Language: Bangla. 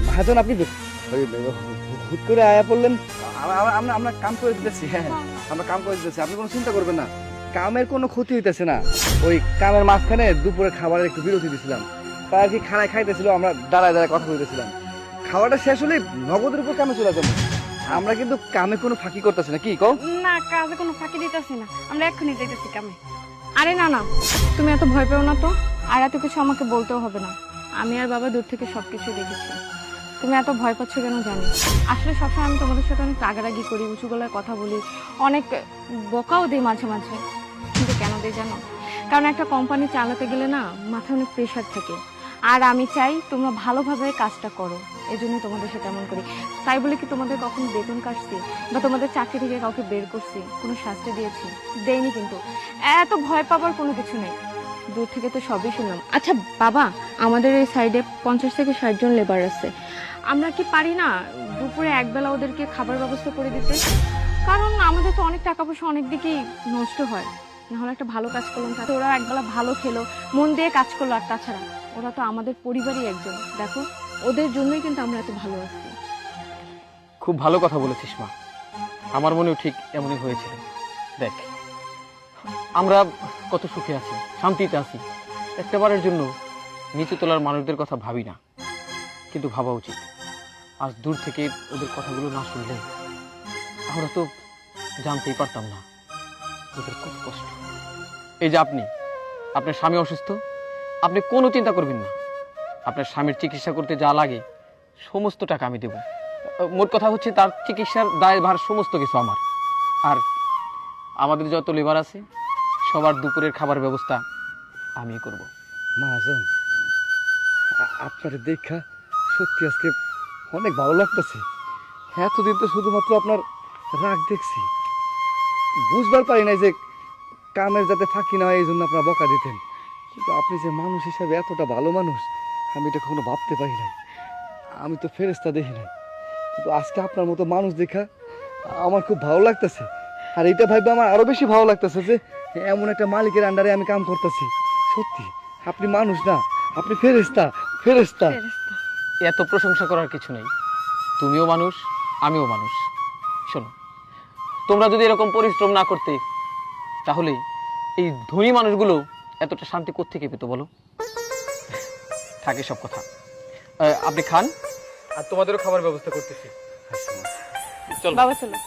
মহাজন আপনি হুট করে আয়া পড়লেন। আমরা কাম করে দিতেছি। হ্যাঁ, আমরা কাম করে দিতেছি, আপনি কোনো চিন্তা করবেন না। কামের কোনো ক্ষতি হইতেছে না। ওই কামের মাঝখানে দুপুরে খাবারের একটু বিরতি দিছিলাম, তাই আর কি খানায় খাইতেছিল, আমরা দাঁড়ায় দাঁড়ায় কথা বলতেছিলাম। খাওয়াটা শেষ হলে নগদের উপর কামে চলে যাবো। আমরা কিন্তু কামে কোনো ফাঁকি করতেছি না, কি কও? না, কাজে কোনো ফাঁকি দিতেছি না, আমরা এক্ষুনি যাইতেছি কামে। আরে না না, তুমি এত ভয় পেও না তো, আর এত কিছু আমাকে বলতেও হবে না। আমি আর বাবা দূর থেকে সবকিছু দেখেছি। তুমি এত ভয় পাচ্ছ কেন জানি। আসলে সবসময় আমি তোমাদের সাথে অনেক রাগারাগি করি, উঁচু গলায় কথা বলি, অনেক বকাও দিই মাঝে মাঝে। কিন্তু কেন দিই জানো? কারণ একটা কোম্পানি চালাতে গেলে না মাথায় অনেক প্রেশার থাকে, আর আমি চাই তোমরা ভালোভাবে কাজটা করো। এই জন্যই তোমাদের সাথে এমন করি। তাই বলে কি তোমাদের কখনো বেতন কাটছি বা তোমাদের চাকরি থেকে কাউকে বের করছি, কোনো শাস্তি দিয়েছি? দেয়নি। কিন্তু এত ভয় পাবার কোনো কিছু নেই, দূর থেকে তো সবই শুনলাম। আচ্ছা বাবা, আমাদের এই সাইডে 50 থেকে 60 জন লেবার আছে। আমরা কি পারি না দুপুরে একবেলা ওদেরকে খাবার ব্যবস্থা করে দিতে? কারণ আমাদের তো অনেক টাকা পয়সা অনেক দিকেই নষ্ট হয়। নাহলে একটা ভালো কাজ করলাম, তাতে ওরা একবেলা ভালো খেলো, মন দিয়ে কাজ করলো। আর তাছাড়া ওরা তো আমাদের পরিবারই একজন, দেখো ওদের জন্যই কিন্তু আমরা এত ভালো আছি। খুব ভালো কথা বলেছিস মা, আমার মনেও ঠিক এমনই হয়েছিল। দেখ, আমরা কত সুখে আছি, শান্তিতে আছি, একটাবারের জন্য নিচু তলার মানুষদের কথা ভাবি না। কিন্তু ভাবা উচিত, আজ দূর থেকে ওদের কথাগুলো না শুনলে আমরা তো জানতেই পারতাম না ওদের কত কষ্ট। এই যে আপনার স্বামী অসুস্থ, আপনি কোনো চিন্তা করবেন না। আপনার স্বামীর চিকিৎসা করতে যা লাগে সমস্ত টাকা আমি দেব। মোট কথা হচ্ছে, তার চিকিৎসার দায়ভার সমস্ত কিছু আমার। আর আমাদের যত লেবার আছে সবার দুপুরের খাবার ব্যবস্থা আমি করব। মহাজন, আপনার দেখা সত্যি আজকে অনেক ভালো লাগতেছে। এতদিন তো শুধুমাত্র আপনার রাগ দেখছি, বুঝবার পারি নাই যে কামের যাতে ফাঁকি না হয় এই জন্য আপনার বকা দিতেন। কিন্তু আপনি যে মানুষ হিসাবে এতটা ভালো মানুষ, আমি এটা কখনো ভাবতে পারি নাই। আমি তো ফেরেশতা দেখি নাই, কিন্তু আজকে আপনার মতো মানুষ দেখা আমার খুব ভালো লাগতেছে। আর এটা ভাইবে আমার আরো বেশি ভালো লাগতেছে যে এমন একটা মালিকের আন্ডারে আমি কাম করতেছি। সত্যি আপনি মানুষ না, আপনি ফেরেশতা, ফেরেশতা। এত প্রশংসা করার কিছু নেই, তুমিও মানুষ, আমিও মানুষ। শোনো, তোমরা যদি এরকম পরিশ্রম না করতে, তাহলে এই ধনী মানুষগুলো এতটা শান্তি কোত্থেকে পেতো বলো? থাকে সব কথা, আপনি খান, আর তোমাদেরও খাবার ব্যবস্থা করতেছি। বাবা চলো।